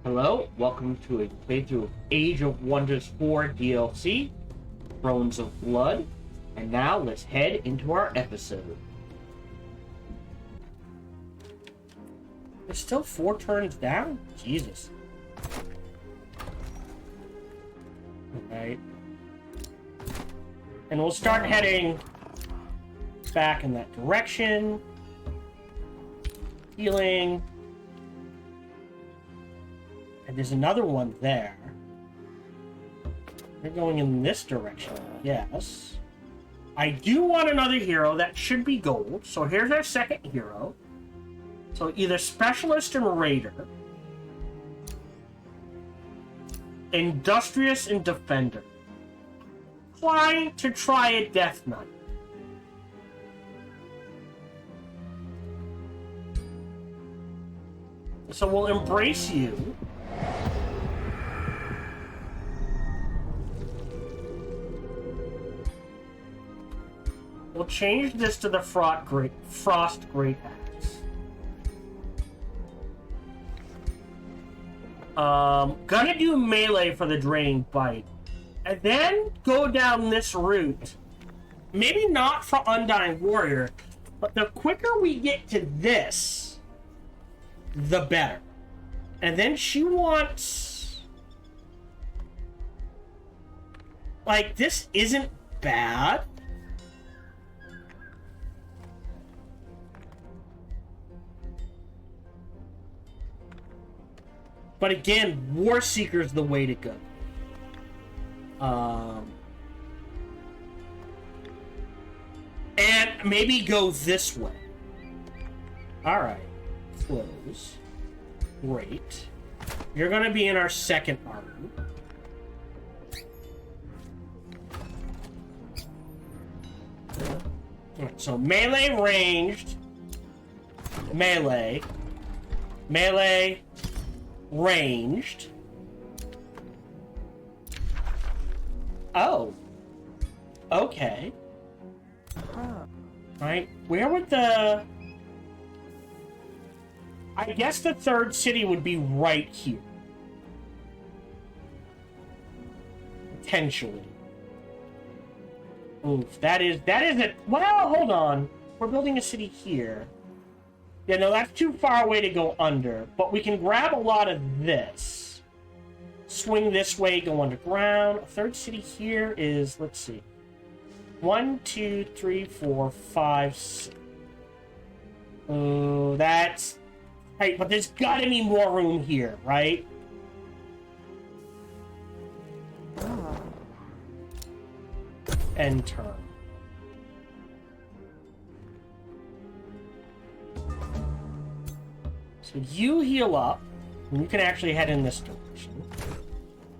Hello, welcome to a playthrough of Age of Wonders 4 DLC, Thrones of Blood, and now let's head into our episode. There's still 4 turns down? Jesus. Alright. And we'll start heading back in that direction. Healing. And there's another one there. They're going in this direction, yes. I do want another hero. That should be gold. So here's our second hero. So either Specialist and Raider. Industrious and Defender. Trying to try a Death Knight. So we'll embrace you. We'll change this to the Frost Great Axe. Gonna do melee for the Draining Bite. And then go down this route. Maybe not for Undying Warrior, but the quicker we get to this, the better. And then she wants... Like, this isn't bad. But again, War Seeker's the way to go. And maybe go this way. Alright. Close. Great. You're gonna be in our second army. Alright, so melee ranged. Melee. Melee ranged. Oh. Okay. Right. Where would the... I guess the third city would be right here. Potentially. Oof, that is it. Well, hold on. We're building a city here. Yeah, no, that's too far away to go under. But we can grab a lot of this. Swing this way, go underground. A third city here is, let's see. 1, 2, 3, 4, 5, 6. Oh, that's... Right, but there's gotta be more room here, right? End turn. So you heal up, and you can actually head in this direction.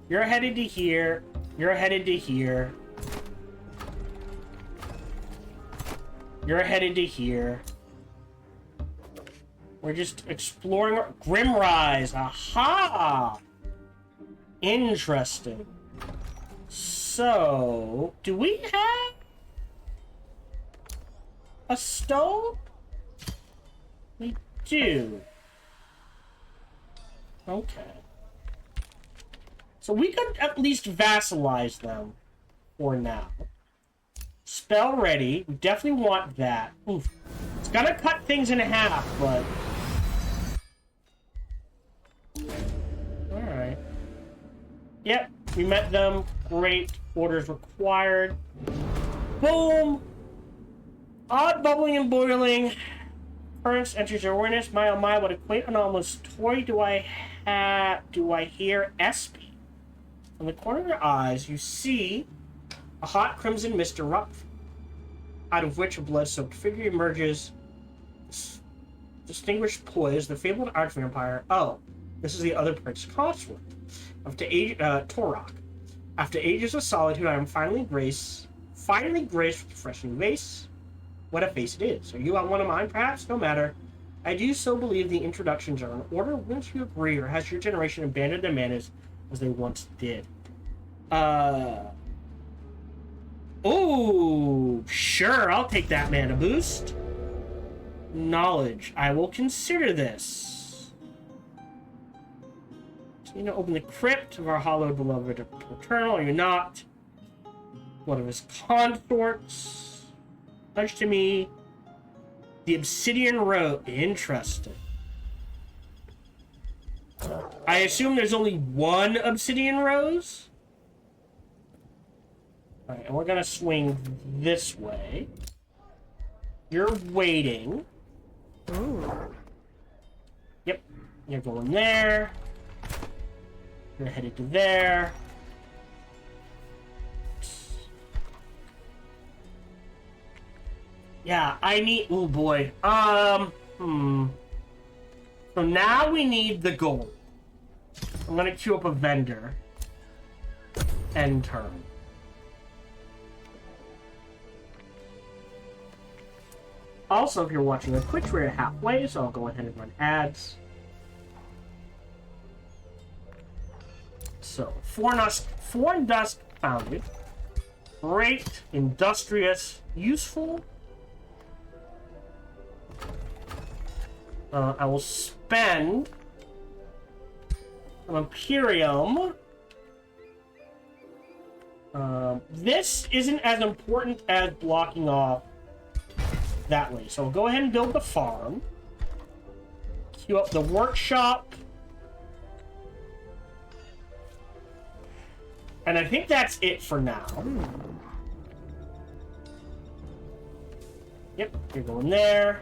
You're headed to here. You're headed to here. You're headed to here. We're just exploring... Grimrise! Aha! Interesting. So... Do we have... a stone? We do. Okay. So we could at least vassalize them for now. Spell ready. We definitely want that. Oof. It's gonna cut things in half, but... Alright. Yep, we met them. Great. Orders required. Boom! Odd bubbling and boiling. Currents enters your awareness. My oh my, what a quaint anomalous toy do I hear SP? From the corner of your eyes, you see a hot crimson mist erupt, out of which a blood-soaked figure emerges, distinguished poise, the fabled arch-vampire. Oh, this is the other prince consort. Torok. After ages of solitude, I am finally graced with a fresh new face. What a face it is. Are you on one of mine, perhaps? No matter. I do so believe the introductions are in order. Wouldn't you agree, or has your generation abandoned their manners as they once did? Oh, sure, I'll take that mana boost. Knowledge. I will consider this. So you know, open the crypt of our hallowed beloved eternal. You're not one of his consorts. Touch to me. The Obsidian Road. Interesting. I assume there's only one Obsidian Rose? Alright, and we're gonna swing this way. You're waiting. Ooh. Yep, you're going there. You're headed to there. Yeah, I need... Oh, boy. So now we need the gold. I'm gonna queue up a vendor. End turn. Also, if you're watching on Twitch, we're halfway, so I'll go ahead and run ads. So, Four and Dusk founded. Great, industrious, useful. I will spend an Imperium. This isn't as important as blocking off that way. So I'll go ahead and build the farm. Queue up the workshop. And I think that's it for now. Yep, you're going there.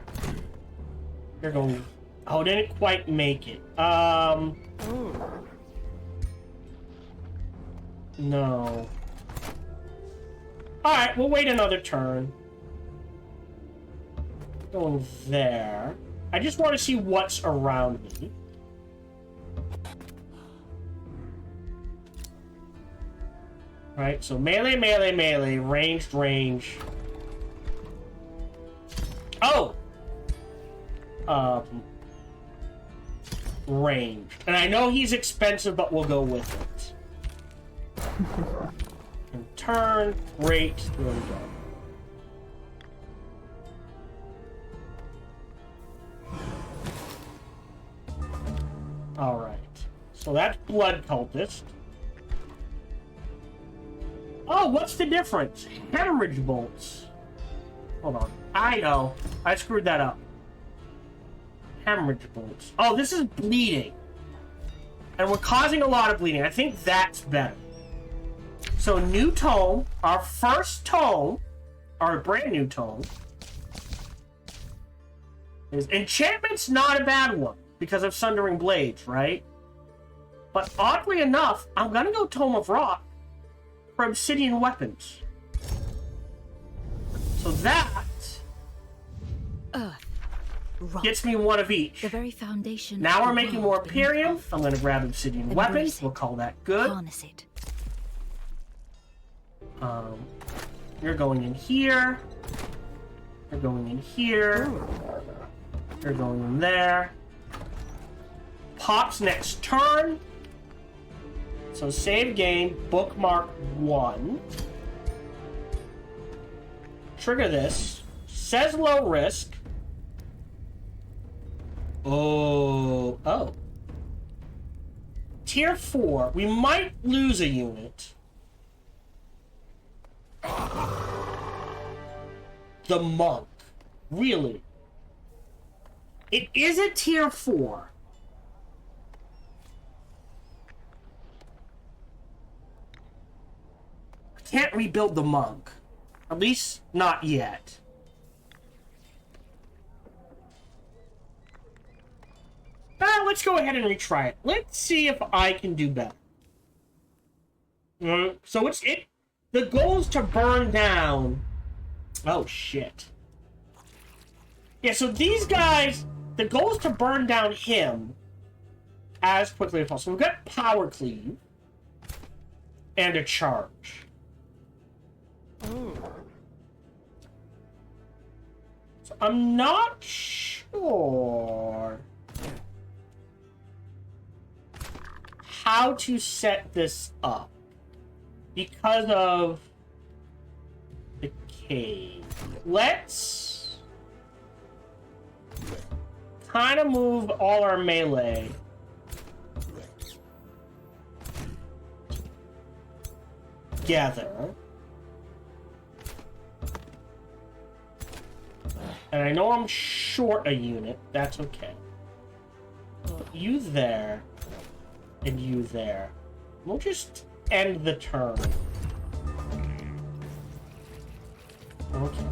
You're going... Oh, didn't quite make it. No. Alright, we'll wait another turn. Going there. I just want to see what's around me. Right, so melee, melee, melee, ranged, range. Oh! Range. And I know he's expensive, but we'll go with it. And turn. Great. There we go. Alright. So that's Blood Cultist. Oh, what's the difference? Hemorrhage bolts. Hold on. I know. I screwed that up. Hemorrhage bolts. Oh, this is bleeding. And we're causing a lot of bleeding. I think that's better. So, new tome. Our first tome. Our brand new tome. Is Enchantment's not a bad one. Because of Sundering Blades, right? But oddly enough, I'm gonna go Tome of Rock. For obsidian weapons. So that Rock. Gets me one of each. The very foundation. Now we're making more Imperium. I'm gonna grab obsidian weapons. it. We'll call that good. Harness it. You're going in here. You're going in here. You're going in there. Pops next turn. So save game, bookmark 1. Trigger this. Says low risk. Oh. Tier 4. We might lose a unit. The monk. Really? It is a tier 4. Can't rebuild the monk. At least not yet. Let's go ahead and retry it. Let's see if I can do better. So the goal is to burn down. Oh shit. Yeah, so these guys, the goal is to burn down him as quickly as possible. We've got power cleave and a charge. So I'm not sure how to set this up because of the cave. Let's kind of move all our melee together. And I know I'm short a unit. That's okay. Put you there. And you there. We'll just end the turn. Okay.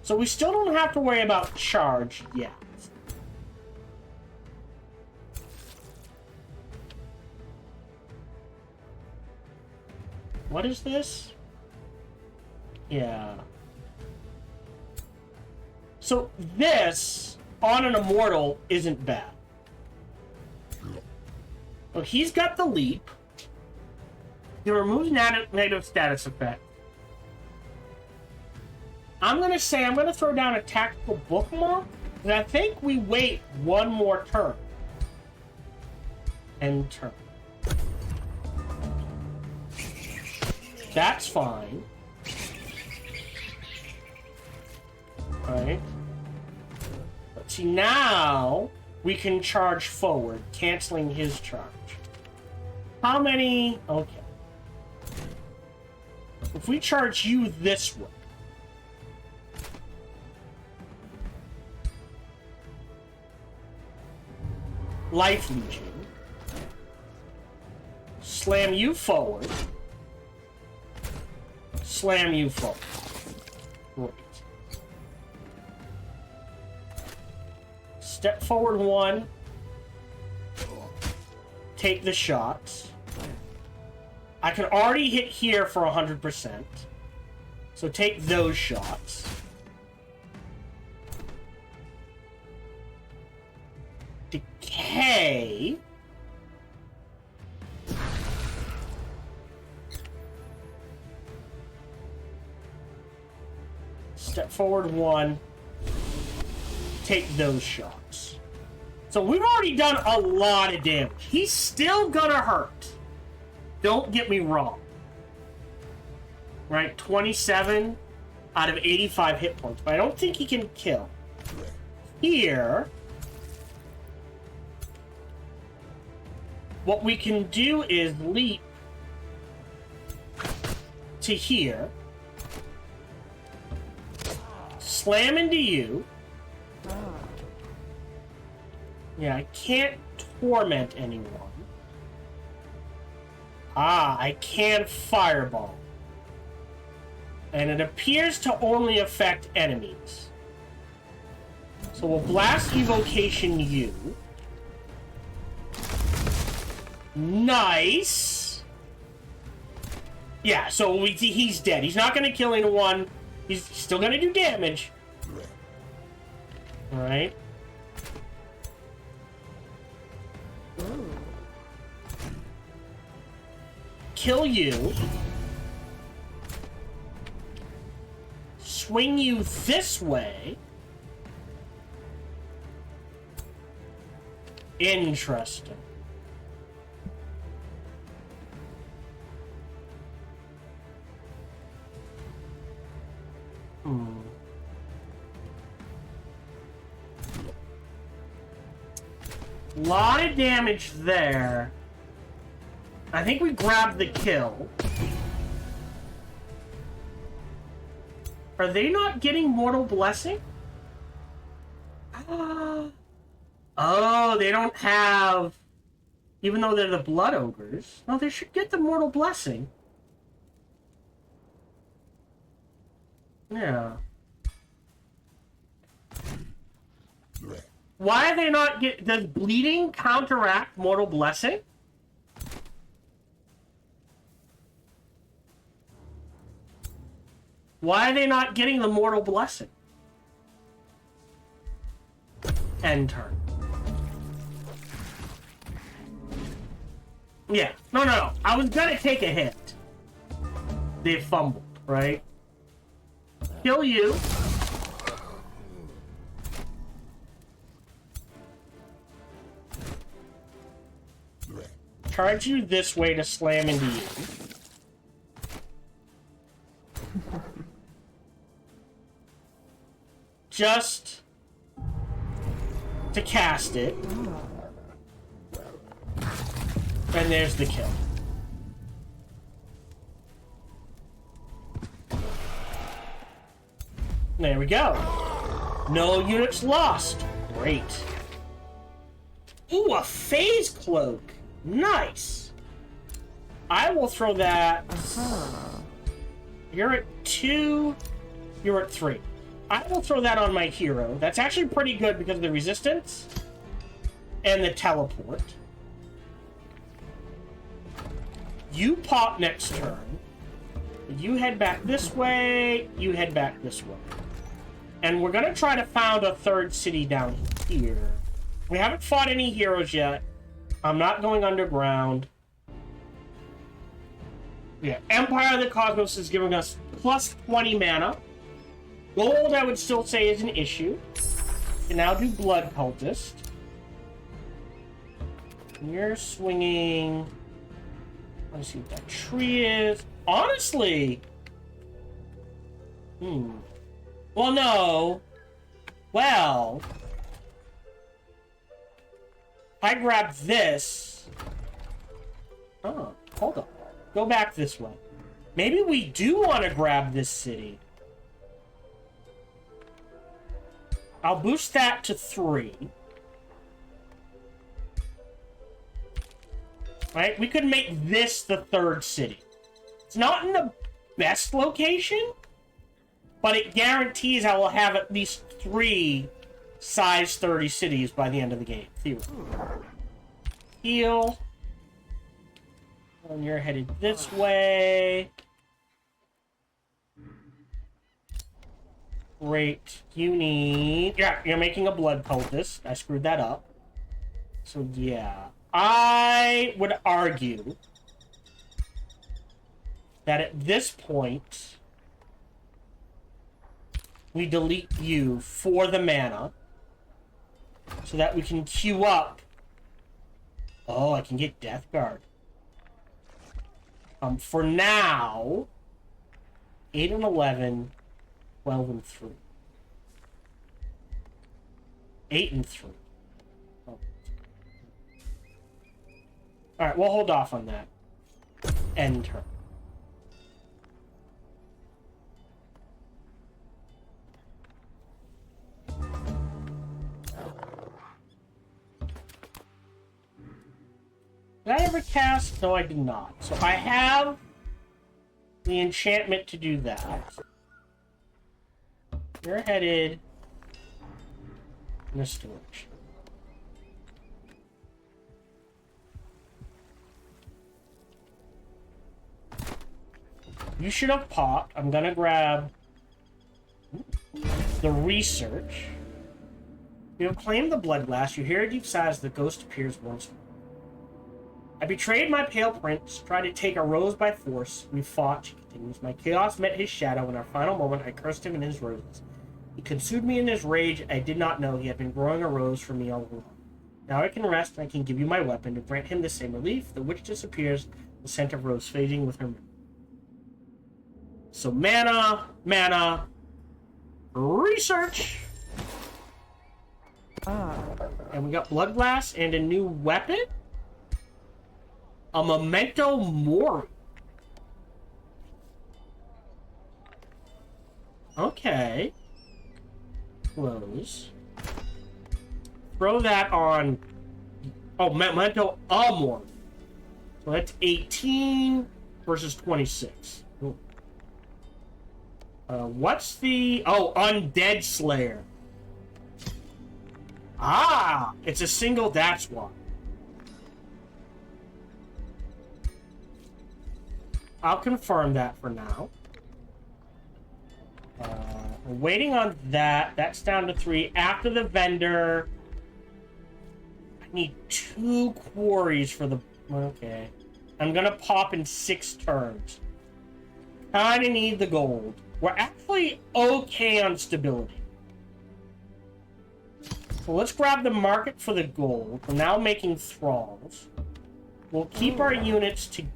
So we still don't have to worry about charge yet. What is this? Yeah. So this, on an immortal, isn't bad. So he's got the leap. He removes negative status effect. I'm going to say I'm going to throw down a tactical bookmark, and I think we wait one more turn. End turn. That's fine. Right. But see, now we can charge forward, canceling his charge. How many? Okay. If we charge you this way, Life Legion, slam you forward, slam you forward. Great. Step forward 1, take the shots. I can already hit here for 100%, so take those shots. Decay. Step forward 1, take those shots. So we've already done a lot of damage. He's still gonna hurt. Don't get me wrong. Right, 27 out of 85 hit points, but I don't think he can kill. Here, what we can do is leap to here, slam into you. Yeah, I can't torment anyone. Ah, I can fireball. And it appears to only affect enemies. So we'll blast evocation you. Nice. Yeah, so he's dead. He's not going to kill anyone. He's still going to do damage. Alright. Kill you. Swing you this way. Interesting. Lot of damage there. I think we grabbed the kill. Are they not getting Mortal Blessing? Oh, they don't have... Even though they're the Blood Ogres. No, they should get the Mortal Blessing. Yeah. Why are they not get... Does bleeding counteract Mortal Blessing? Why are they not getting the Mortal Blessing? End turn. Yeah. No. I was gonna take a hit. They fumbled, right? Kill you. Charge you this way to slam into you. Just to cast it. And there's the kill. There we go. No units lost. Great. Ooh, a phase cloak. Nice. I will throw that. You're at 2. You're at 3. I will throw that on my hero. That's actually pretty good because of the resistance and the teleport. You pop next turn. You head back this way. You head back this way. And we're going to try to found a third city down here. We haven't fought any heroes yet. I'm not going underground. Yeah, Empire of the Cosmos is giving us plus 20 mana. Gold, I would still say, is an issue. We can now do Blood Cultist. You're swinging... Let's see what that tree is. Honestly... Well, no. Well... If I grab this... Oh, hold on. Go back this way. Maybe we do want to grab this city. I'll boost that to 3. Right? We could make this the third city. It's not in the best location, but it guarantees I will have at least 3 size 30 cities by the end of the game. Heal. And you're headed this way. Great. You need... Yeah, you're making a blood cultist. I screwed that up. So, yeah. I would argue that at this point, we delete you for the mana so that we can queue up. Oh, I can get Death Guard. For now, 8 and 11, 12 and 3. 8 and 3. Oh. Alright, we'll hold off on that. End turn. Did I ever cast? No, I did not. So I have the enchantment to do that. You're headed in this direction. You should have popped. I'm gonna grab the research. You have claimed the blood glass. You hear a deep sigh as the ghost appears once more. I betrayed my pale prince, tried to take a rose by force. We fought, she continues. My chaos met his shadow. In our final moment, I cursed him in his roses. He consumed me in his rage. I did not know he had been growing a rose for me all along. Now I can rest, and I can give you my weapon to grant him the same relief. The witch disappears, the scent of rose fading with her memory. So mana, research! And we got blood glass and a new weapon? A memento mori. Okay. Close. Throw that on... Oh, memento mori. So that's 18 versus 26. Ooh. What's the... Oh, Undead Slayer. Ah! It's a single, that's why. I'll confirm that for now. We're waiting on that. That's down to 3. After the vendor... I need 2 quarries for the... Okay. I'm gonna pop in 6 turns. Kinda need the gold. We're actually okay on stability. So let's grab the market for the gold. We're now making thralls. We'll keep our units together.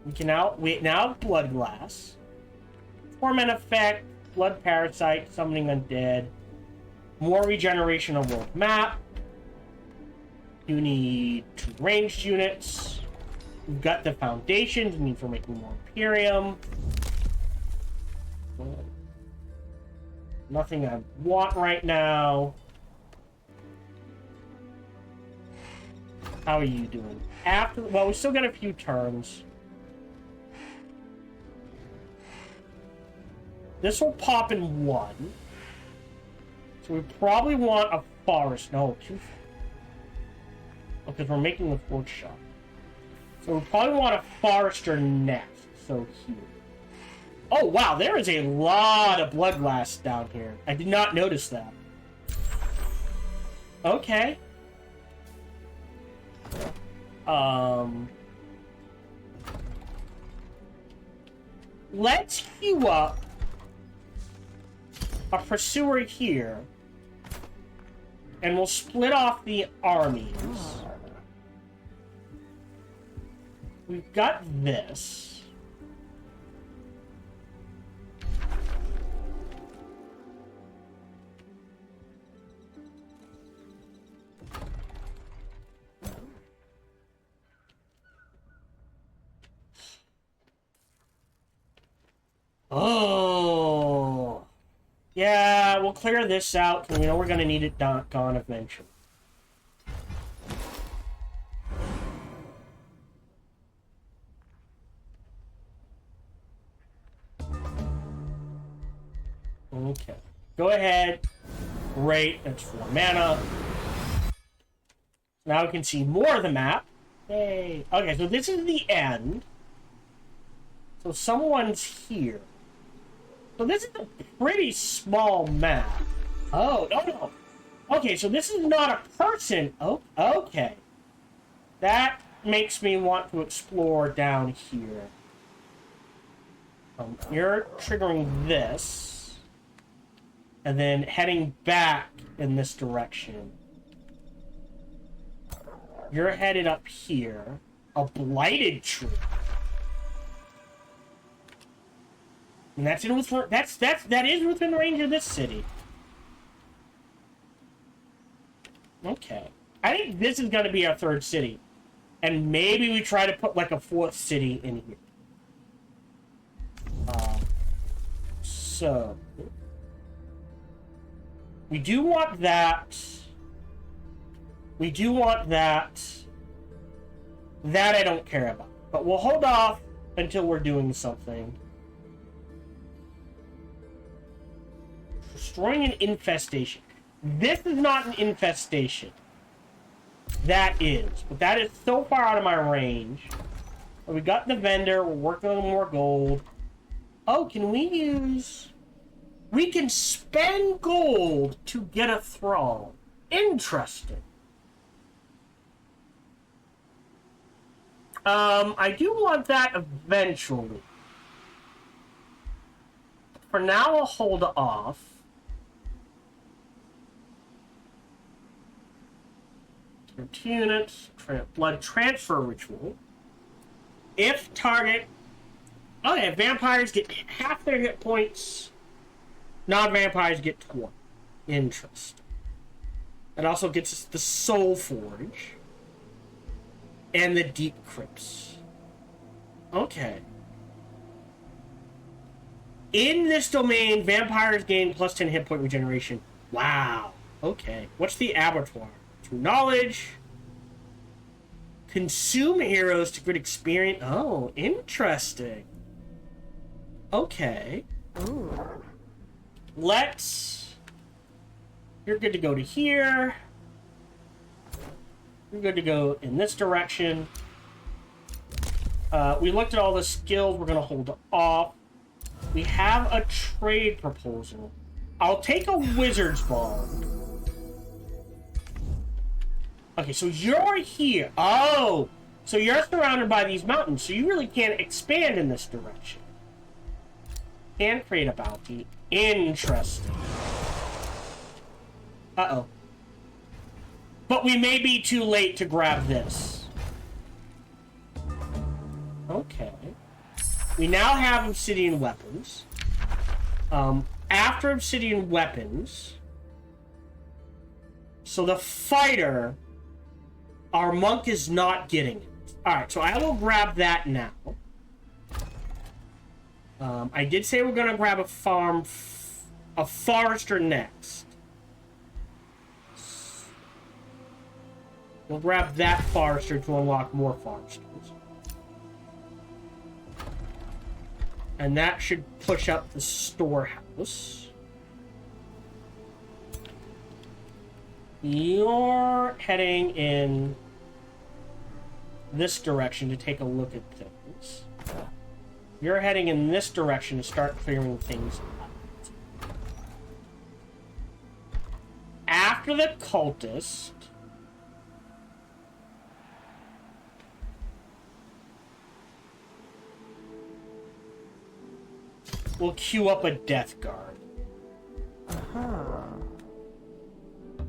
We now have blood glass. Torment effect, blood parasite, summoning undead. More regeneration on world map. You need 2 ranged units. We've got the foundations, we need for making more Imperium. Nothing I want right now. How are you doing? Well, we still got a few turns. This will pop in one. So we probably want a forest. No, two. Because we're making the fourth shot. So we probably want a forester next. So here. Oh, wow. There is a lot of blood glass down here. I did not notice that. Okay. Let's queue up a pursuer here. And we'll split off the armies. We've got this. Oh. Yeah, we'll clear this out, because we know we're going to need it gone eventually. Okay. Go ahead. Great. That's 4 mana. Now we can see more of the map. Yay. Okay, so this is the end. So someone's here. So this is a pretty small map. Oh, no. Okay, so this is not a person. Oh, okay. That makes me want to explore down here. You're triggering this. And then heading back in this direction. You're headed up here. A blighted tree. And that is within range of this city. Okay. I think this is going to be our 3rd city. And maybe we try to put like a 4th city in here. So we do want that. We do want that. That I don't care about. But we'll hold off until we're doing something. Destroying an infestation. This is not an infestation. That is. But that is so far out of my range. But we got the vendor. We're working on more gold. Oh, can we use... We can spend gold to get a thrall. Interesting. I do want that eventually. For now, I'll hold off. Units, blood transfer ritual. If target... Oh yeah, vampires get half their hit points. Non-vampires get 20. Interesting. It also gets us the Soul Forge. And the Deep Crypts. Okay. In this domain, vampires gain plus 10 hit point regeneration. Wow. Okay. What's the abattoir? True knowledge. Consume heroes to get experience. Oh, interesting. Okay. Ooh. Let's... You're good to go to here. You're good to go in this direction. We looked at all the skills. We're going to hold off. We have a trade proposal. I'll take a wizard's ball. Okay, so you're here. Oh! So you're surrounded by these mountains, so you really can't expand in this direction. Can create a bounty. Interesting. Uh-oh. But we may be too late to grab this. Okay. We now have obsidian weapons. After obsidian weapons... So the fighter... Our monk is not getting it. Alright, so I will grab that now. I did say we're going to grab a farm a forester next. We'll grab that forester to unlock more foresters. And that should push up the storehouse. You're heading in this direction to take a look at things. You're heading in this direction to start clearing things out. After the cultist, we'll queue up a death guard.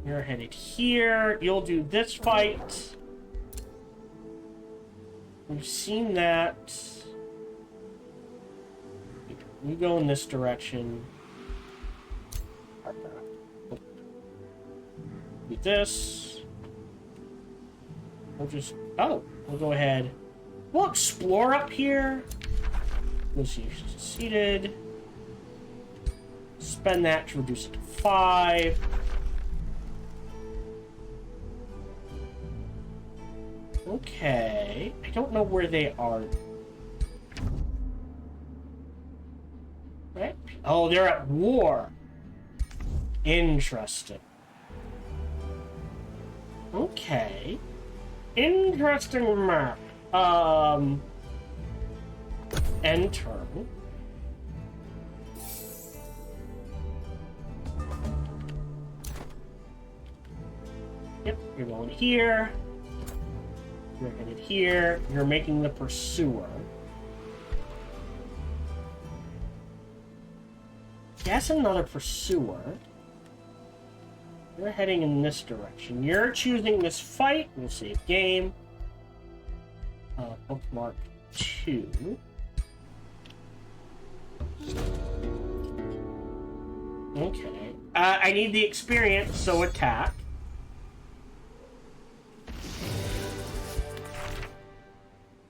You're headed here. You'll do this fight. We've seen that. You go in this direction. Do this. We'll just... Oh, we'll go ahead. We'll explore up here. Negotiation succeeded. Spend that to reduce it to 5. Okay. I don't know where they are. Right? Oh, they're at war. Interesting. Okay. Interesting map. Enter. Yep, you're going here. You're headed here. You're making the pursuer. That's another pursuer. You're heading in this direction. You're choosing this fight. We'll save game. Bookmark 2. Okay. I need the experience, so attack.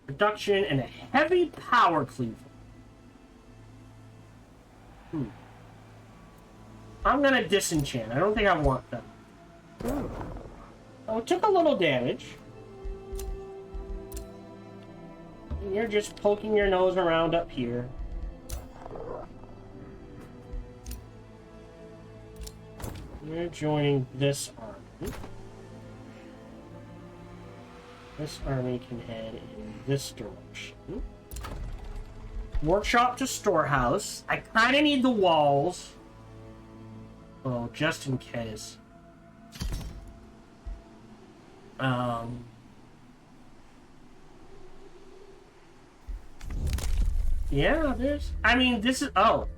Reduction and a heavy power cleaver. I'm gonna disenchant. I don't think I want them. Oh, it took a little damage. And you're just poking your nose around up here. You're joining this army. This army can head in this direction. Workshop to storehouse. I kind of need the walls. Oh, just in case. Yeah, there's... I mean, this is... Oh.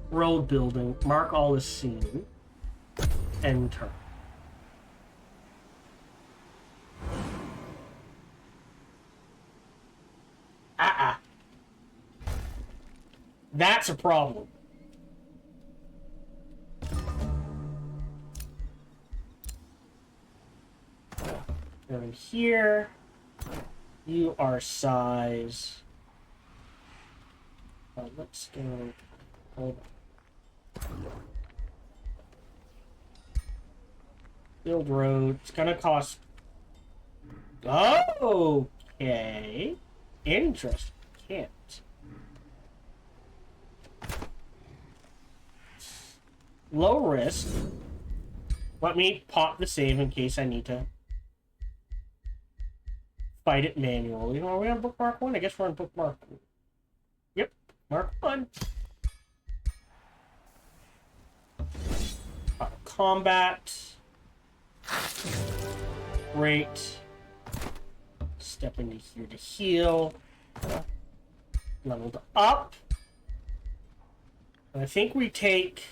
Road building. Mark all is seen. Enter. That's a problem. You're in here. You are size. Let's go. Hold on. Build road. It's gonna cost. Oh, okay. Interesting. Can't. Low risk. Let me pop the save in case I need to fight it manually. Are we on bookmark 1? I guess we're on bookmark 1. Yep, mark 1. Combat. Great. Step into here to heal. Leveled up. And I think we take...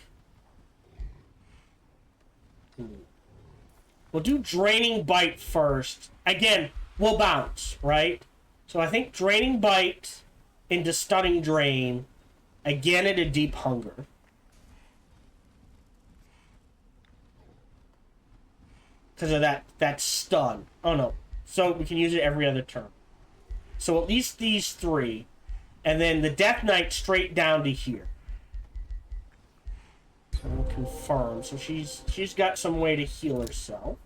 We'll do Draining Bite first. Again, we'll bounce, right? So I think Draining Bite into Stunning Drain. Again at a Deep Hunger. Because of that stun. Oh no. So we can use it every other turn. So at least these 3. And then the Death Knight straight down to here. So we'll confirm. So she's got some way to heal herself.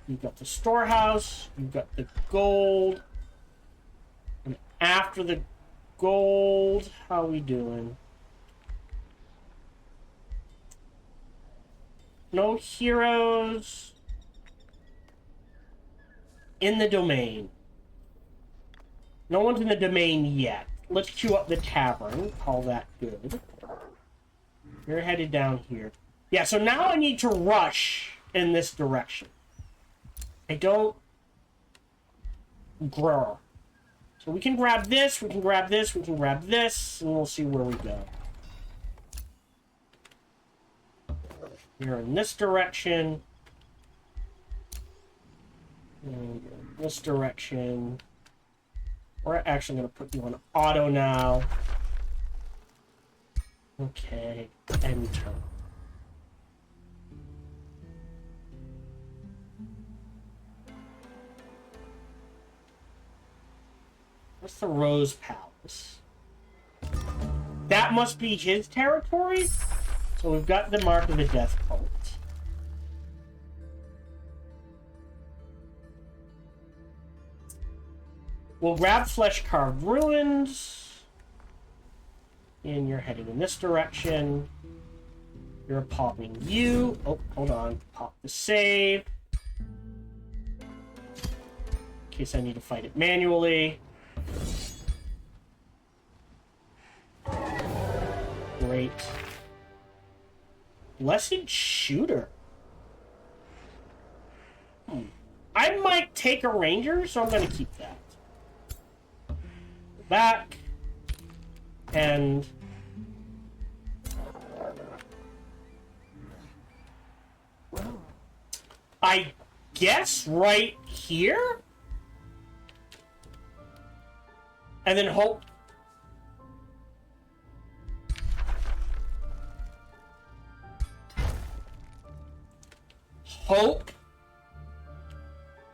You've got the storehouse. You've got the gold. And after the gold, how are we doing? No heroes in the domain. No one's in the domain yet. Let's queue up the tavern. Call that good. You're headed down here. Yeah, so now I need to rush in this direction. I don't... Grr. So we can grab this, we can grab this, we can grab this, and we'll see where we go. You're in this direction. And this direction. We're actually going to put you on auto now. Okay, enter. What's the Rose Palace? That must be his territory? So we've got the Mark of the Death Cult. We'll grab Flesh-Carved Ruins. And you're heading in this direction. You're popping you. Oh, hold on. Pop the save. In case I need to fight it manually. Great. Blessed Shooter. I might take a ranger, so I'm going to keep that. Back. And... I guess right here? And then hope... Hope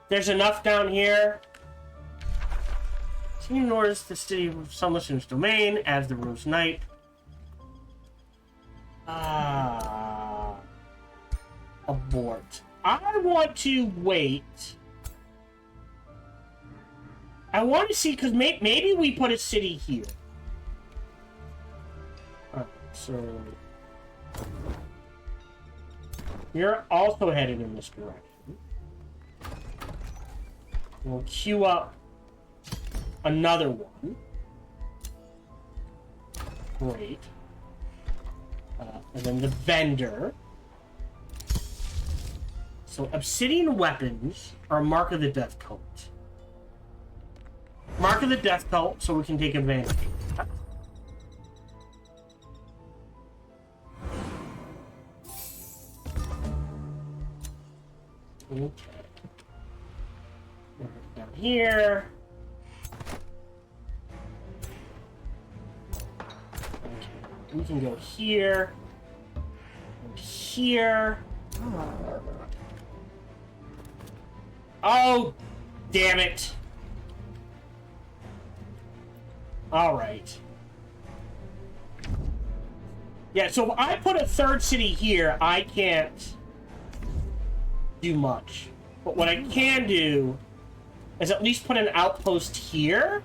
there's enough down here. Team North, the city of Summerstone's domain, as the Rose Knight. Abort. I want to wait. I want to see, because maybe we put a city here. Alright, so... You're also headed in this direction. We'll queue up another one. Great. And then the vendor. So obsidian weapons are Mark of the Death Cult. Mark of the Death Cult, so we can take advantage. Okay. Down here. Okay. We can go here. And here. Oh, damn it. All right. Yeah, so if I put a third city here, I can't do much. But what I can do is at least put an outpost here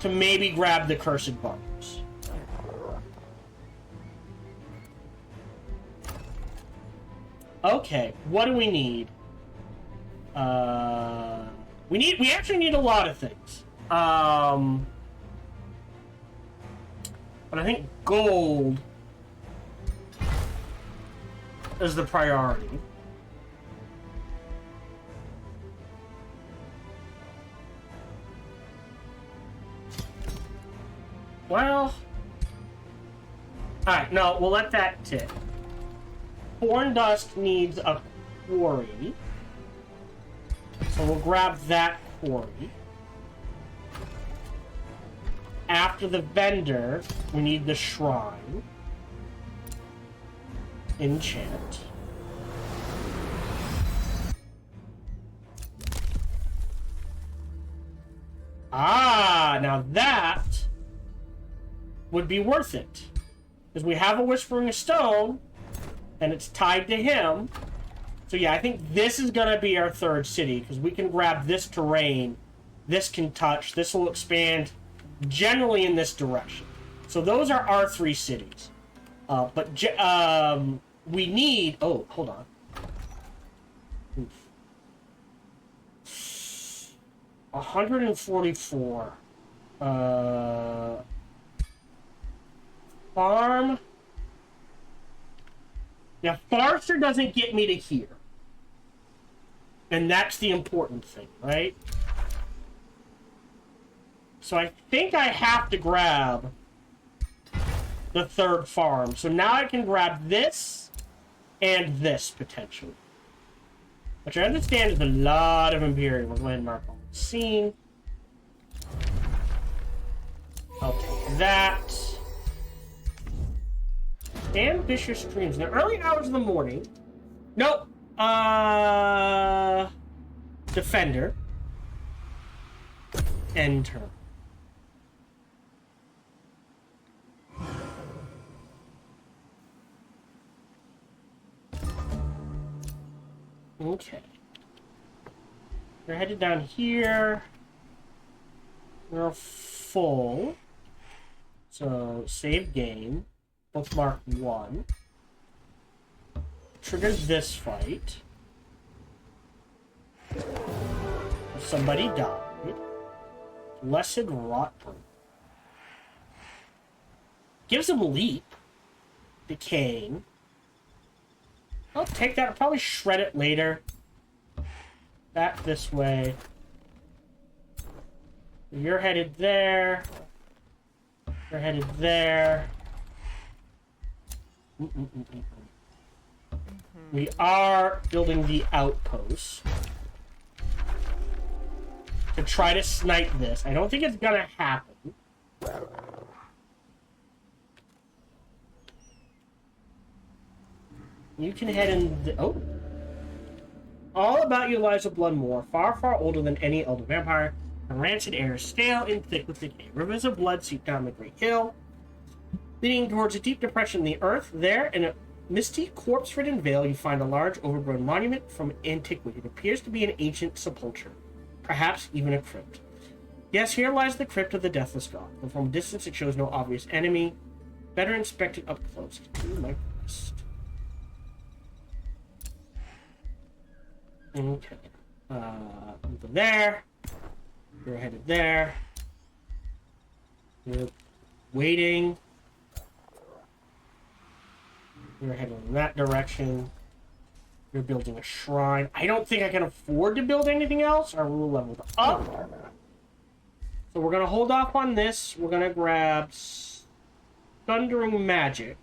to maybe grab the Cursed Bones. Okay, what do we need? We actually need a lot of things. But I think gold is the priority. Well, alright, no, we'll let that tip. Thorn Dust needs a quarry. So we'll grab that quarry. After the vendor, we need the shrine. Enchant. now that would be worth it. Because we have a Whispering Stone, and it's tied to him. So yeah, I think this is going to be our third city, because we can grab this terrain, this can touch, this will expand generally in this direction. So those are our 3 cities. But we need... Oh, hold on. Oof. 144. Farm. Now, Forester doesn't get me to here. And that's the important thing, right? So I think I have to grab the 3rd farm. So now I can grab this and this, potentially. Which I understand is a lot of Imperial. We'll go ahead and mark on the scene. I'll take that. Ambitious dreams. In the early hours of the morning. Nope. Defender. Enter. Okay. We're headed down here. We're full. So, save game. Bookmark 1. Trigger this fight. Somebody died. Blessed Rotburn. Gives him leap. Decaying. I'll take that. I'll probably shred it later. Back this way. You're headed there. You're headed there. We are building the outpost to try to snipe this. I don't think it's gonna happen. You can head in. Oh, all about you lies of blood more, far, far older than any elder vampire. The rancid air is stale and thick with decay. Rivers of blood seep down the great hill, leading towards a deep depression in the earth. There, in a misty, corpse-ridden vale, you find a large, overgrown monument from antiquity. It appears to be an ancient sepulchre, perhaps even a crypt. Yes, here lies the crypt of the Deathless God, but from a distance it shows no obvious enemy. Better inspect it up close. Continue my quest. Okay. Over there. You're headed there. You're waiting. You're heading in that direction. You're building a shrine. I don't think I can afford to build anything else. Our rule leveled up. So we're going to hold off on this. We're going to grab Thundering Magic.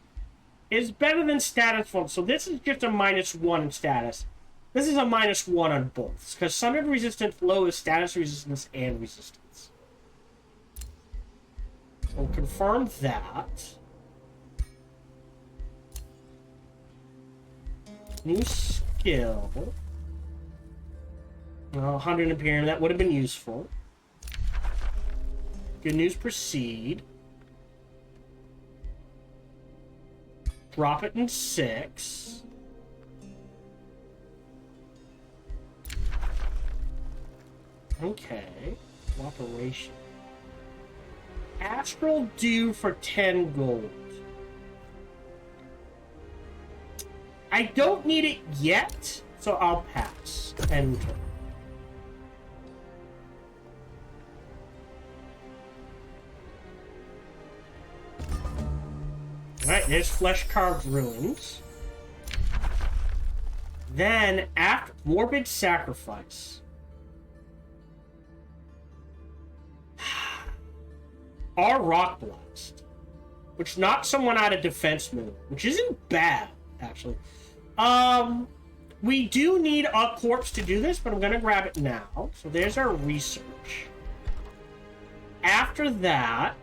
It's better than status 1. So this is just a -1 in status. This is a -1 on both. Because Sundered Resistance low is status resistance and resistance. So we'll confirm that. New skill. 100 Imperium. That would have been useful. Good news, proceed. Drop it in 6. Okay. Cooperation. Astral due for 10 gold. I don't need it yet, so I'll pass. Enter. Alright, there's Flesh-Carved Ruins. Then, after Morbid Sacrifice. Our Rock Blast. Which knocks someone out of defense mode. Which isn't bad, actually. We do need a corpse to do this, but I'm going to grab it now. So there's our research. After that...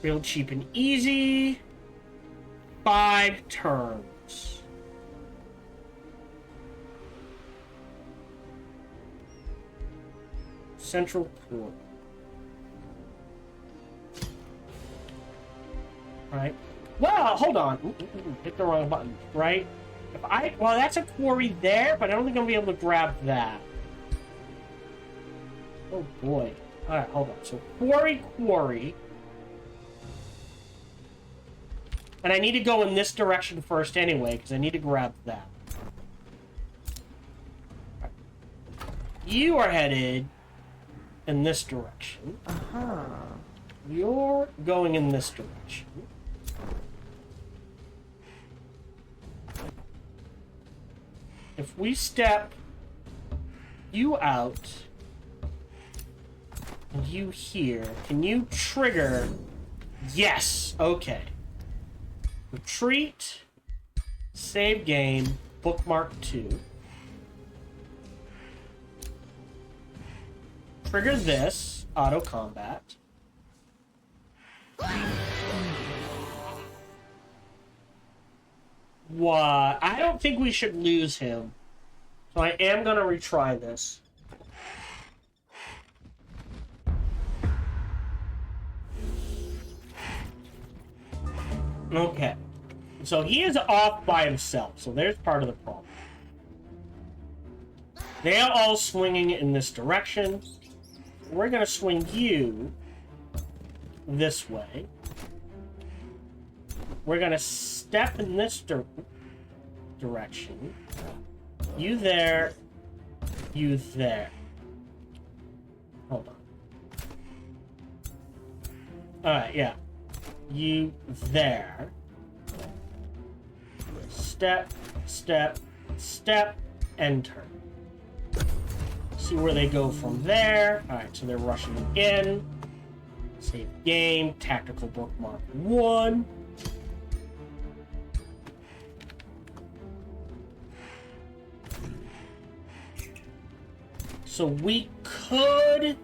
Real cheap and easy. 5 turns. central core. Right. Well, hold on. Hit the wrong button. Right. Well, that's a quarry there, but I don't think I'm gonna be able to grab that. Oh boy. All right, hold on. So quarry. And I need to go in this direction first anyway, because I need to grab that. You are headed in this direction. You're going in this direction. If we step you out and you here, can you trigger? Yes. Okay. Retreat. Save game. Bookmark 2. Trigger this. Auto combat. What? I don't think we should lose him. So I am going to retry this. Okay. So he is off by himself. So there's part of the problem. They are all swinging in this direction. We're going to swing you this way. We're going to step in this direction. You there. You there. Hold on. Alright, yeah. You there. Step, step, step, and turn. See where they go from there. Alright, so they're rushing in. Save game. Tactical bookmark 1. So we could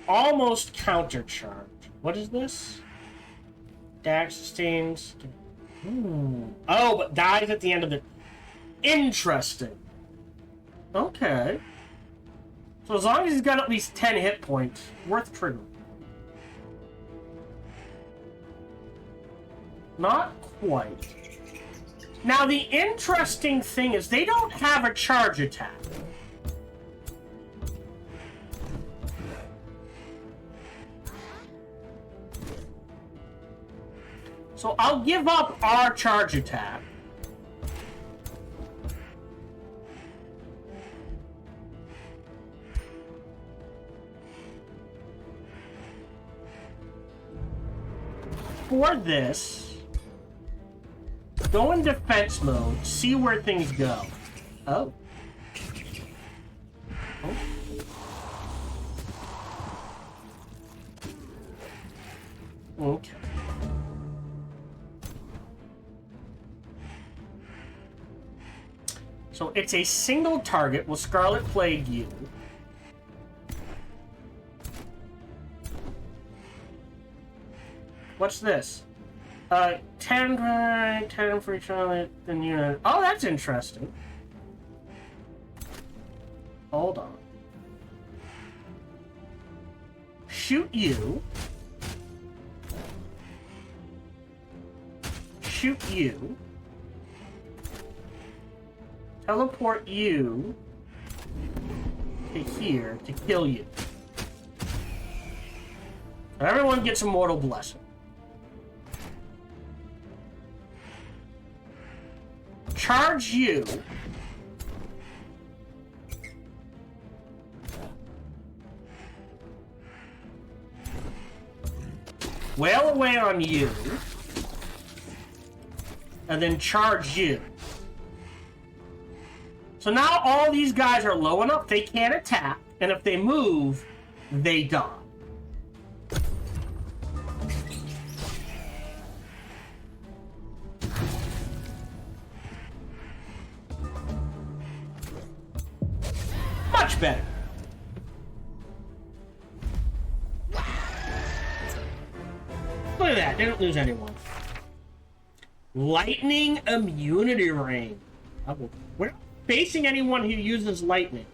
almost countercharge. What is this? Dax sustains. Oh, but dies at the end of the. Interesting. Okay. So as long as he's got at least 10 hit points, worth triggering. Not quite. Now, the interesting thing is they don't have a charge attack. So I'll give up our charge attack. For this. Go in defense mode, see where things go. Oh. Oh. Okay. So it's a single target. Will Scarlet Plague you? What's this? 10 for each other, then unit. Oh, that's interesting. Hold on. Shoot you. Shoot you. Teleport you to here to kill you. Everyone gets a mortal blessing. Charge you. Wail away on you. And then charge you. So now all these guys are low enough they can't attack, and if they move, they die. Much better. Look at that, they don't lose anyone. Lightning immunity ring. Where facing anyone who uses lightning.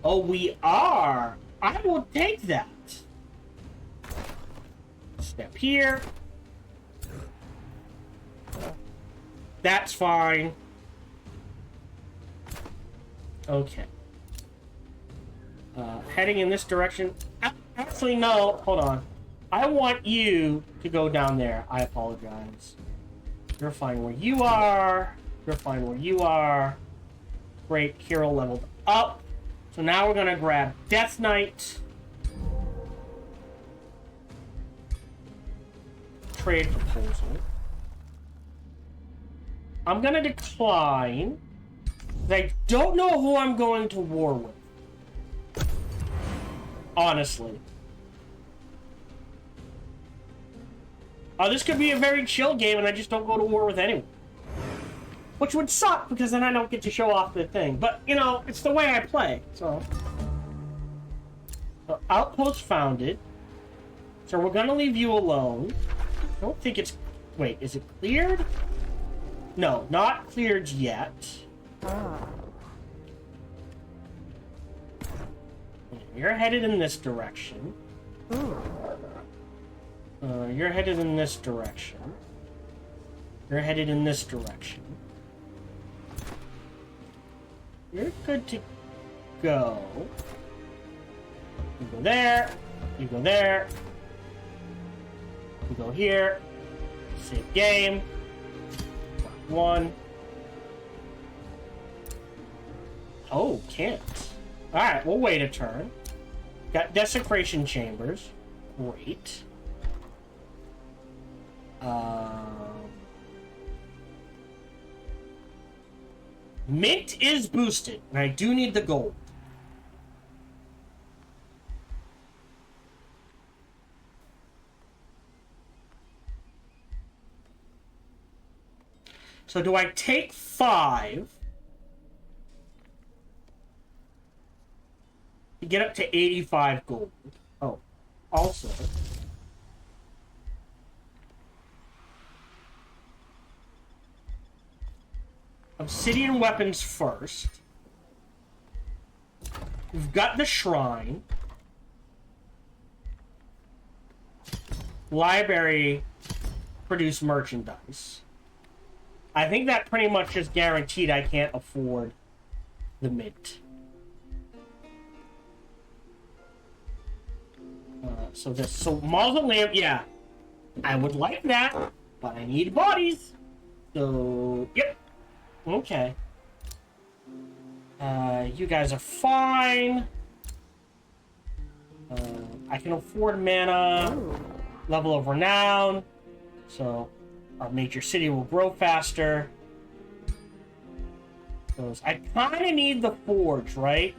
Oh, we are. I will take that. Step here. That's fine. Okay. Heading in this direction. Actually, no. Hold on. I want you to go down there. I apologize. You're fine where you are. You're fine where you are. Great. Hero leveled up. So now we're going to grab Death Knight. Trade proposal. I'm going to decline. I don't know who I'm going to war with. Honestly. This could be a very chill game and I just don't go to war with anyone. Which would suck because then I don't get to show off the thing. But, you know, it's the way I play, so Outpost founded. So we're gonna leave you alone. I don't think it's... Wait, is it cleared? No, not cleared yet. You're headed in this direction. You're headed in this direction. You're headed in this direction. You're good to go. You go there. You go there. You go here. Save game. One. Oh, can't. Alright, we'll wait a turn. Got desecration chambers. Great. Mint is boosted, and I do need the gold. So do I take 5 to get up to 85 gold? Oh, also... Obsidian weapons first. We've got the shrine. Library produce merchandise. I think that pretty much is guaranteed I can't afford the mint. So mausoleum, yeah. I would like that, but I need bodies. So, yep. Okay. You guys are fine. I can afford mana. Level of renown. So our major city will grow faster. I kind of need the forge, right?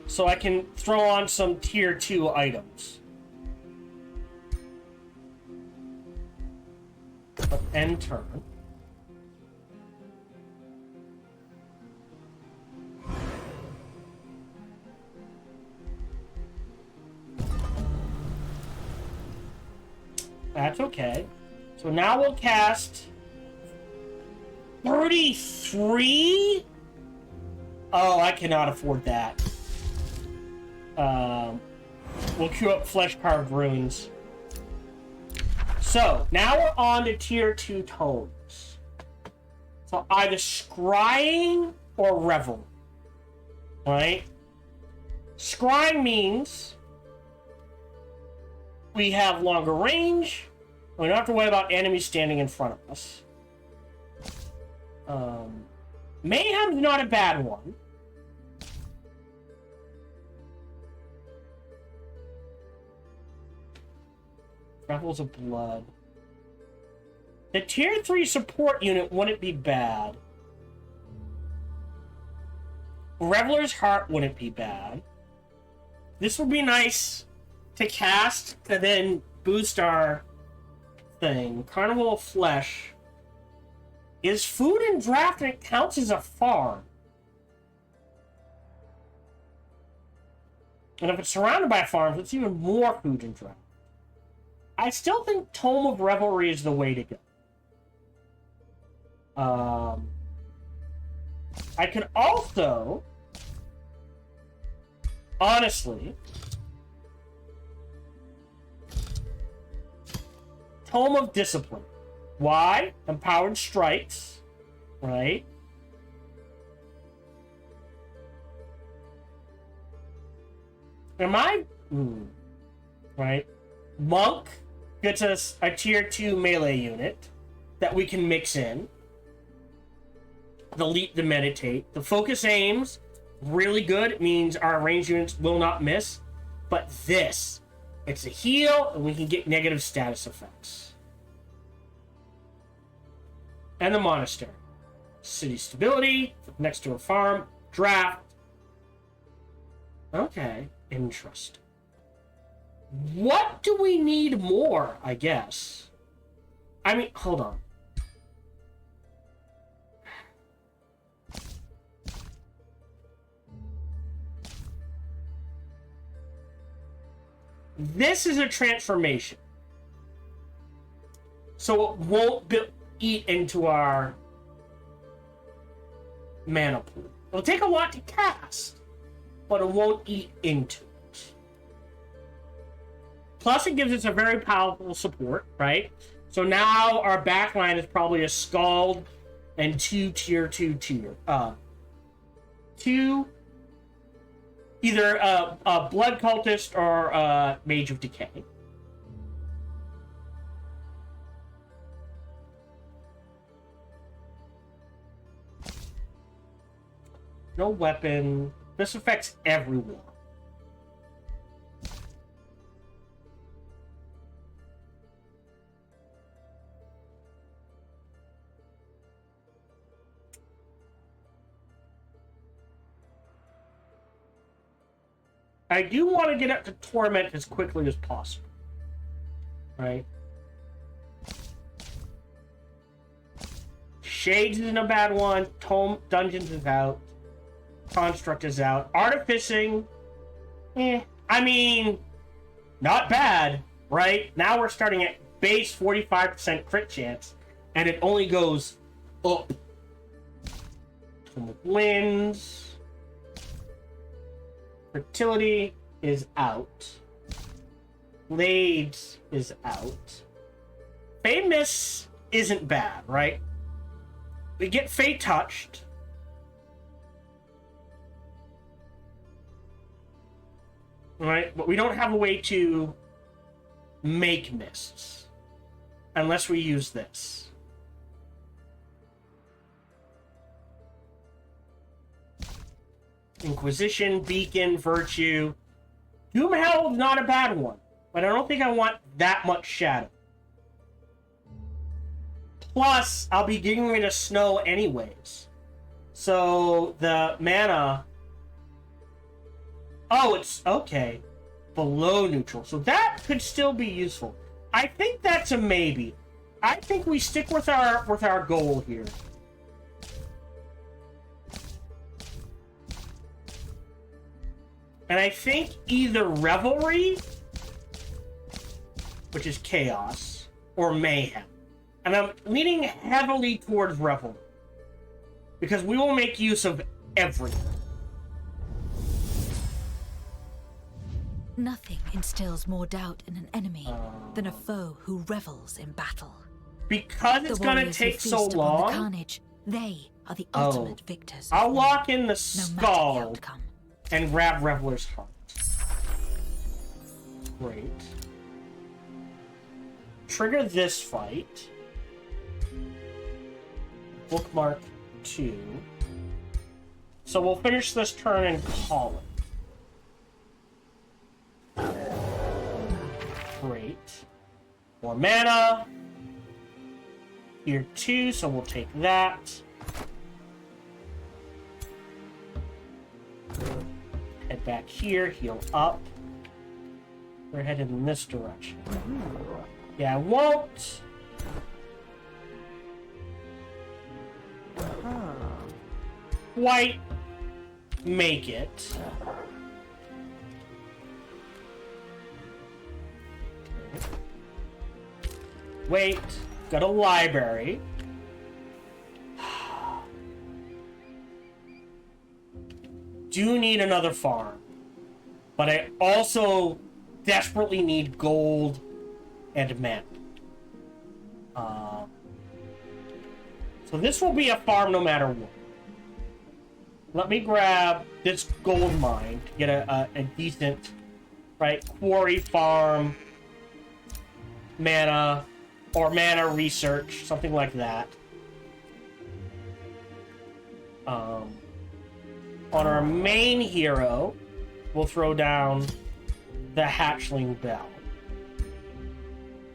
So I can throw on some tier 2 items. End turn. That's okay. So now we'll cast 33? Oh, I cannot afford that. We'll queue up Flesh Carved Runes. So, now we're on to tier 2 tomes. So, either Scrying or Revel. Right? Scrying means we have longer range. We don't have to worry about enemies standing in front of us. Mayhem's not a bad one. Travels of Blood. The tier 3 support unit wouldn't be bad. Reveler's Heart wouldn't be bad. This would be nice to cast and then boost our thing. Carnival of Flesh is food and draft, and it counts as a farm. And if it's surrounded by farms, it's even more food and draft. I still think Tome of Revelry is the way to go. I could also, honestly, Tome of Discipline. Why? Empowered strikes, right? Am I? Right. Monk gets us a tier 2 melee unit that we can mix in. The Leap to Meditate. The Focus Aims, really good. It means our ranged units will not miss. But this, it's a heal, and we can get negative status effects. And the Monastery. City Stability, next to a farm. Draft. Okay, interesting. What do we need more, I guess? I mean, hold on. This is a transformation. So it won't eat into our mana pool. It'll take a lot to cast, but it won't eat into it. Plus, it gives us a very powerful support, right? So now our backline is probably a Scald and 2 tier 2 tier. Either a Blood Cultist or a Mage of Decay. No weapon. This affects everyone. I do want to get up to Torment as quickly as possible. Right? Shades isn't a bad one. Dungeons is out. Construct is out. Artificing, I mean, not bad, right? Now we're starting at base 45% crit chance, and it only goes up. Tome of Winds. Fertility is out. Blades is out. Famous isn't bad, right? We get Fate Touched. Right? But we don't have a way to make mists. Unless we use this. Inquisition, Beacon, Virtue. Doomheld, not a bad one. But I don't think I want that much Shadow. Plus, I'll be getting rid of Snow anyways. So, the mana... Oh, it's... Okay. Below neutral. So that could still be useful. I think that's a maybe. I think we stick with our goal here. And I think either Revelry, which is Chaos, or Mayhem. And I'm leaning heavily towards Revelry. Because we will make use of everything. Nothing instills more doubt in an enemy than a foe who revels in battle. Because it's going to take so long. The carnage, they are the ultimate victors. I'll lock in the Skull. No outcome. And grab Reveler's Heart. Great. Trigger this fight. Bookmark 2. So we'll finish this turn and call it. Great. More mana. Tier 2, so we'll take that. Head back here, heal up. We're headed in this direction. Yeah, I won't. Quite make it. Wait, got a library. do need another farm. But I also desperately need gold and mana. So this will be a farm no matter what. Let me grab this gold mine to get a decent, right, quarry farm, mana, or mana research, something like that. On our main hero, we'll throw down the hatchling bell.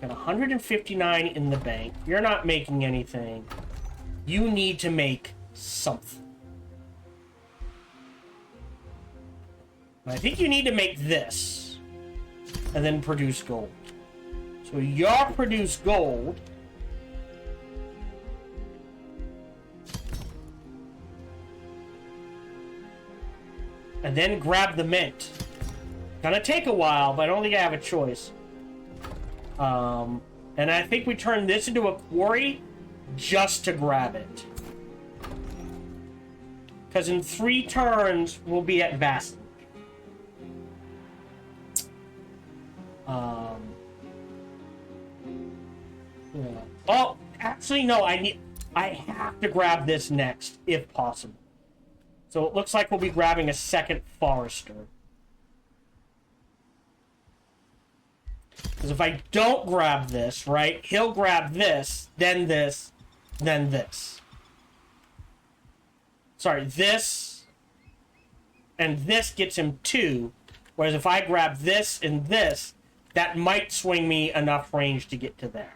Got 159 in the bank. You're not making anything. You need to make something. I think you need to make this and then produce gold. So you'll produce gold. And then grab the mint. Gonna take a while, but I don't think I have a choice. And I think we turn this into a quarry just to grab it. Because in 3 turns, we'll be at Vast. Yeah. Oh, actually, no. I have to grab this next, if possible. So it looks like we'll be grabbing a second forester. Because if I don't grab this, right, he'll grab this, then this, then this. Sorry, this and this gets him 2. Whereas if I grab this and this, that might swing me enough range to get to there.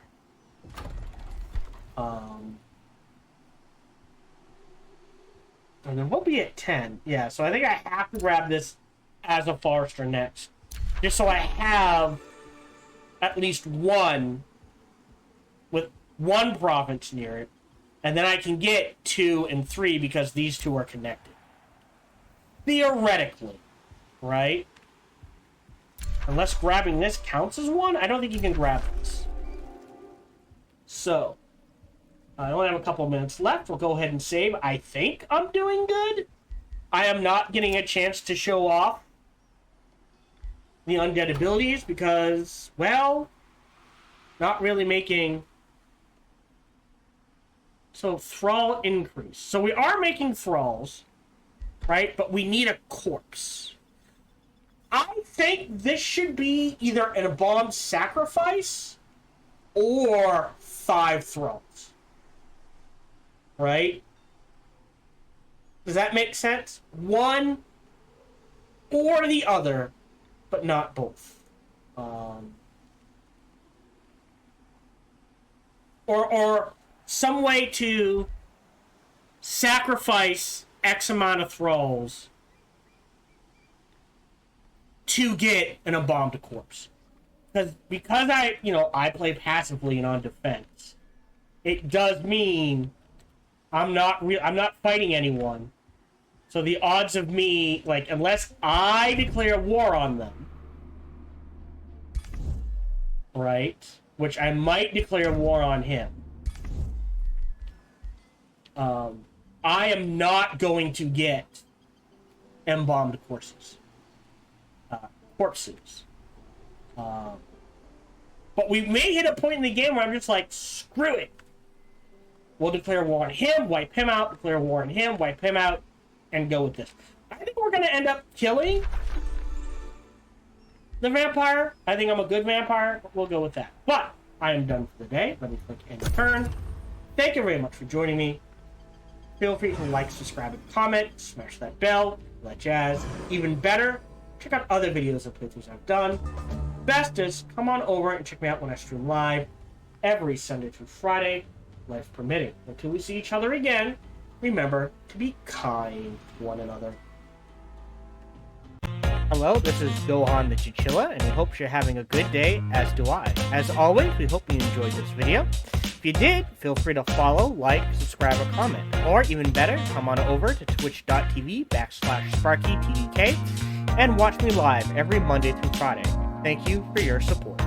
And then we'll be at 10. Yeah, so I think I have to grab this as a forester next. Just so I have at least one with 1 province near it. And then I can get 2 and 3 because these 2 are connected. Theoretically, right? Unless grabbing this counts as 1, I don't think you can grab this. So, I only have a couple minutes left. We'll go ahead and save. I think I'm doing good. I am not getting a chance to show off the undead abilities because, well, not really making... So, thrall increase. So we are making thralls, right? But we need a corpse. I think this should be either an embalmed sacrifice or 5 thralls. Right? Does that make sense? One or the other, but not both. Or some way to sacrifice X amount of thralls to get an embalmed corpse. Because I play passively and on defense, it does mean I'm not fighting anyone. So the odds of me, like, unless I declare war on them, right? Which I might declare war on him. I am not going to get embalmed corpses. But we may hit a point in the game where I'm just like, screw it. We'll declare war on him, wipe him out, declare war on him, wipe him out, and go with this. I think we're going to end up killing the vampire. I think I'm a good vampire. We'll go with that. But I am done for the day. Let me click end turn. Thank you very much for joining me. Feel free to like, subscribe, and comment. Smash that bell. All that jazz. Even better, check out other videos and playthroughs I've done. Best is come on over and check me out when I stream live every Sunday through Friday, life permitting. Until we see each other again, remember to be kind to one another. Hello, this is Gohan the Chinchilla, and we hope you're having a good day, as do I. As always, we hope you enjoyed this video. If you did, feel free to follow, like, subscribe, or comment. Or even better, come on over to twitch.tv/SparkyTDK and watch me live every Monday through Friday. Thank you for your support.